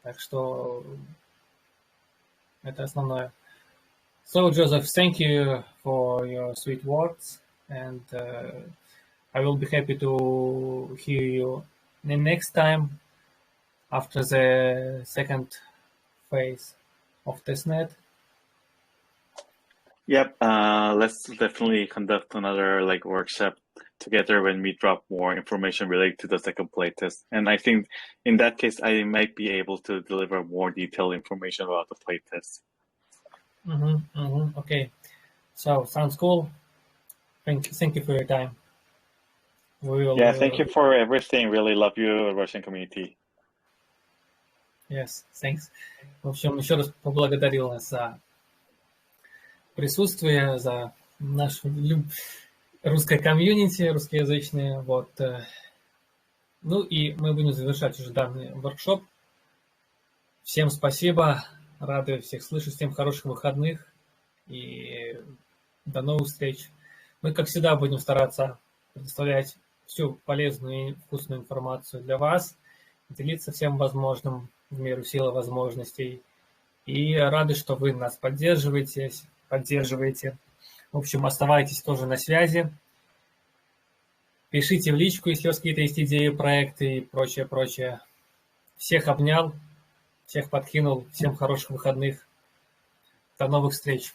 Так что это основное. So, Joseph, thank you for your sweet words, and I will be happy to hear you the next time after the second phase of testnet. Yep, let's definitely conduct another like workshop together when we drop more information related to the second playtest. And I think in that case, I might be able to deliver more detailed information about the playtest. Okay, so sounds cool. Thank you for your time. Yeah, thank you for everything. Really love you, Russian community. Yes, thanks. В общем, еще раз поблагодарил нас за присутствие, за нашу русское комьюнити, русскоязычное. Вот. Ну и мы будем завершать уже данный воркшоп. Всем спасибо, рады всех слышать, всем хороших выходных и до новых встреч. Мы, как всегда, будем стараться предоставлять всю полезную и вкусную информацию для вас, делиться всем возможным в меру силы возможностей. И рады, что вы нас поддерживаете. В общем, оставайтесь тоже на связи. Пишите в личку, если у вас какие-то есть идеи, проекты и прочее. Всех обнял, всех подкинул, всем хороших выходных. До новых встреч.